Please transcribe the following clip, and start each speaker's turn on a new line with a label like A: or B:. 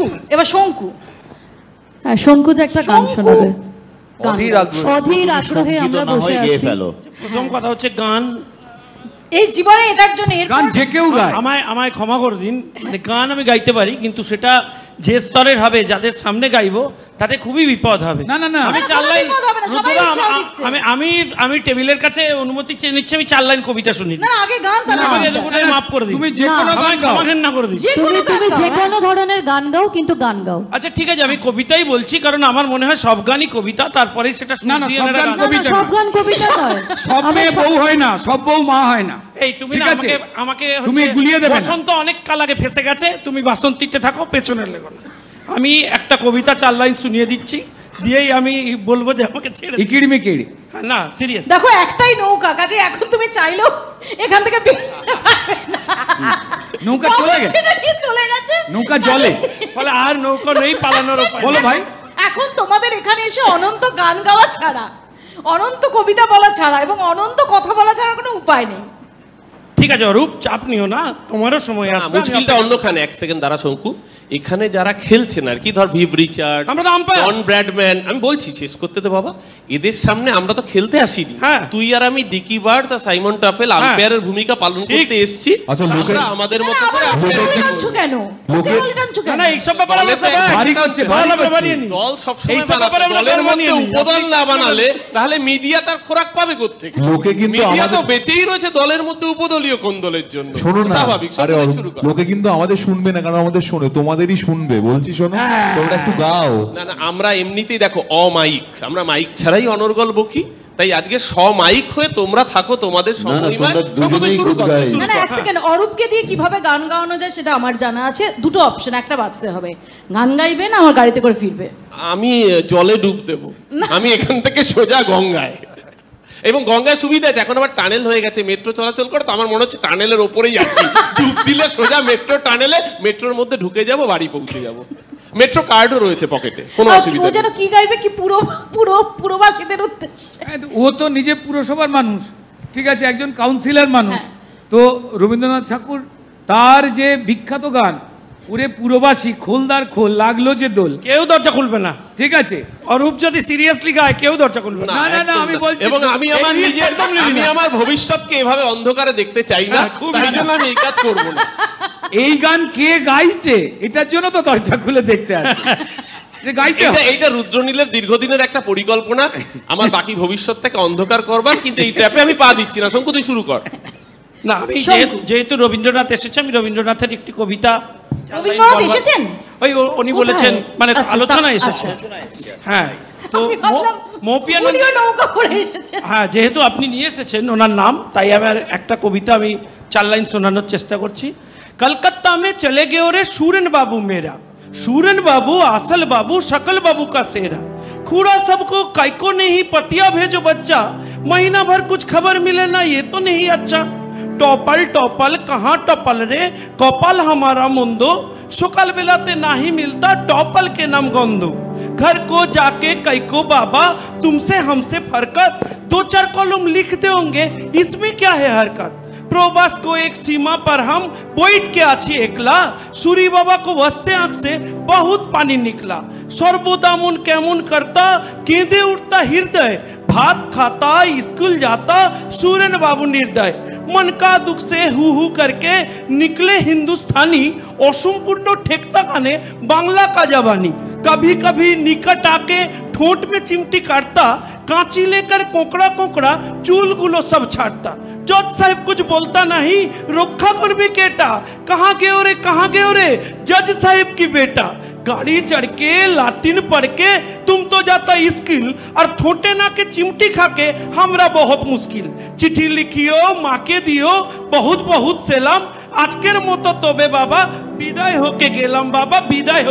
A: শঙ্কু, এবার শঙ্কু।
B: হ্যাঁ, শঙ্কুতে একটা গান শোনাবে।
C: অধীর আগ্রহে আমরা বসে আছি।
D: প্রথম কথা হচ্ছে গান,
A: এই জীবনে এটার জন্য
D: গান যে কেউ গায়, আমায় ক্ষমা করে দিন, মানে গান আমি গাইতে পারি, কিন্তু সেটা যে স্তরের হবে, যাদের সামনে গাইবো তাতে খুবই বিপদ হবে।
E: না না না,
D: আমি 4 লাইন, আমি টেবিলের কাছে অনুমতি চেয়ে নিচ্ছি, আমি 4 লাইন কবিতা শুনি
A: না, আগে গান
D: মাফ করে দিন।
E: তুমি যে কোনো গান গাও,
D: না করে দিন।
B: তুমি যে কোনো ধরনের গান গাও, কিন্তু গান গাও।
D: আচ্ছা ঠিক আছে, আমি কবিতাই বলছি, কারণ আমার মনে হয় সব গানই কবিতা, তারপরে সেটা
E: না না, সব গান কবিতা,
B: সব গান কবিতা নয়।
E: সব মেয়ে বউ হয় না, সব বউ মা হয় না।
D: এই তুমি না আমাকে
E: তুমি গুলিয়ে দেবে।
D: বসন্ত অনেক কাল আগে ফেসে গেছে, তুমি বাসন্তীতে থাকো, পেছনের লেগো না। আমি একটা কবিতা 4 লাইন শুনিয়ে দিচ্ছি, দিয়েই আমি বলবো যে আমাকে ছেড়ে
E: ইকিড়ি মিকিড়ি।
D: না সিরিয়াস,
A: দেখো একটাই নৌকা, কাজে এখন তুমি চাইলেও এখান থেকে
E: নৌকা চলে গেছে,
A: চলে গেছে,
E: নৌকা জলে,
D: ফলে আর নৌকা নেই পালানোর উপায়।
E: বলো ভাই,
A: এখন তোমাদের এখানে এসে অনন্ত গান গাওয়া ছাড়া, অনন্ত কবিতা বলা ছাড়া এবং অনন্ত কথা বলা ছাড়া কোনো উপায় নেই।
D: ঠিক আছে অরূপ, চাপ নিও না, তোমারও সময় আসবে।
F: মুশকিলটা অন্যখানে, এক সেকেন্ড দাঁড়া শঙ্কু। এখানে যারা খেলছেন আর কি, ধর ভিভ রিচার্ড, জন ব্র্যাডম্যান, আমি বলছি শেষ করতে দে বাবা, এদের সামনে আমরা তো খেলতে আসিনি। তুই আর আমি ডিকি বার্ডস আর সাইমন টাফেল আম্পায়ারের ভূমিকা পালন করতে এসেছি। আমরা আমাদের মতো করে
A: কেন
D: না এইসব ব্যাপারে
F: দল সবসময় দলের মধ্যে উপদল না বানালে তাহলে মিডিয়া তার খোরাক পাবে কোত্থেকে?
G: লোকে কিন্তু
F: মিডিয়া তো বেঁচেই রয়েছে দলের মধ্যে উপদলীয় কোন দলের জন্য। স্বাভাবিক,
G: লোকে কিন্তু আমাদের শুনবে না, কারণ আমাদের শোনে, তোমাদেরই শুনবে, বলছি শোনো, তোমরা একটু গাও।
F: না না, আমরা এমনিতেই দেখো অমাইক, আমরা মাইক ছাড়াই অনর্গল বকি, তাই আজকে মাইক হয়ে তোমরা থাকো তোমাদের সমহিমায়।
A: না এক সেকেন্ড, অরূপকে দিয়ে কিভাবে গান গাওয়ানো যায় সেটা আমার জানা আছে। দুটো অপশন, একটা বাঁচতে হবে, গান গাইবে না আমার গাড়িতে করে ফিরবে।
F: আমি জলে ডুব দেবো, আমি এখান থেকে সোজা গঙ্গায়, এবং গঙ্গায় সুবিধা আছে, এখন আবার টানেল হয়ে গেছে, মেট্রো চলাচল করে, তো আমার মনে হচ্ছে টানেলের ওপরেই যাচ্ছি, ডুব দিলে সোজা মেট্রো টানেলে, মেট্রোর মধ্যে ঢুকে যাব, বাড়ি পৌঁছে যাব। মেট্রো কার্ডও রয়েছে পকেটে, কোনো অসুবিধা নেই।
A: ও যেন কি গাইবে কি পুরোবাসীদের উদ্দেশ্যে।
E: ও তো নিজে পুরসভার মানুষ, ঠিক আছে, একজন কাউন্সিলর মানুষ, তো রবীন্দ্রনাথ ঠাকুর তার যে বিখ্যাত গান, পুরে পুরবাসী খোলদার খোল, লাগলো যে দোল,
D: কেউ দরজা খুলবে না,
E: ঠিক আছে।
D: অরূপ যদি সিরিয়াসলি গায় কেউ দরজা খুলবে না।
E: না না না, আমি বলছি,
F: এবং আমি আমার নিজের, আমি আমার ভবিষ্যৎকে এভাবে অন্ধকারে দেখতে চাই না, তাই জন্য আমি এই কাজ করব না।
E: এই গান কে গাইছে এটার জন্য তো দরজা খুলে দেখতে আসে।
F: এইটা রুদ্রনীলের দীর্ঘদিনের একটা পরিকল্পনা, আমার বাকি ভবিষ্যৎটাকে অন্ধকার করবার, কিন্তু এই ট্র্যাপে আমি পা দিচ্ছি না। শঙ্কু তুই শুরু কর।
D: না আমি যেহেতু রবীন্দ্রনাথ এসেছে, আমি রবীন্দ্রনাথের একটি কবিতা।
A: রবীন্দ্রনাথ এসেছেন?
D: ওই উনি বলেছেন, মানে আলোচনা এসেছে। হ্যাঁ, তো হ্যাঁ, যেহেতু আপনি নিয়ে এসেছেন ওনার নাম, তাই আমার একটা কবিতা আমি 4 লাইন শোনানোর চেষ্টা করছি। कलकत्ता में चले गए रे सूरन बाबू मेरा, सूरन बाबू आसल बाबू शकल बाबू का सेरा, खूड़ा सबको काइको नहीं पतिया भेजो बच्चा, महीना भर कुछ खबर मिले ना ये तो नहीं अच्छा, टॉपल टॉपल कहाँ टपल रे कपाल हमारा मुंदो, शुकल बेलाते ना ही मिलता टॉपल के नाम गंदो, घर को जाके कैको बाबा तुमसे हमसे फरकत, 2-4 कॉलम लिख दोगे इसमें क्या है हरकत, प्रोबास को एक सीमा पर हम बैठ के आछी एकला, सूरी बाबा को बसते आंख से बहुत पानी निकला, सर्वदामुन कैमुन करता केंदे उठता हृदय, भात खाता स्कूल जाता सूरन बाबू निर्दय, मन का दुख से हु करके निकले हिंदुस्तानी, असंपूर्ण ठेकता गाने बांग्ला का जवानी, कभी कभी निकट आके ठोंट में चिमटी काटता, कांची लेकर कोकड़ा कोकड़ा चूल गुलो सब छाटता, जज साहब कुछ बोलता नहीं रखा कर भी केटा, कहाँ गए रे जज साहब की बेटा, गाड़ी चढ़ के लातिन पढ़ के तुम तो जाता स्किल, और ठोटे ना के चिमटी खा के हमरा बहुत मुश्किल, चिट्ठी लिखियो माँ के दियो बहुत बहुत सलाम, आजकेर मतो तबे बाबा विदाय होके गेलाम, बाबा विदाय हो।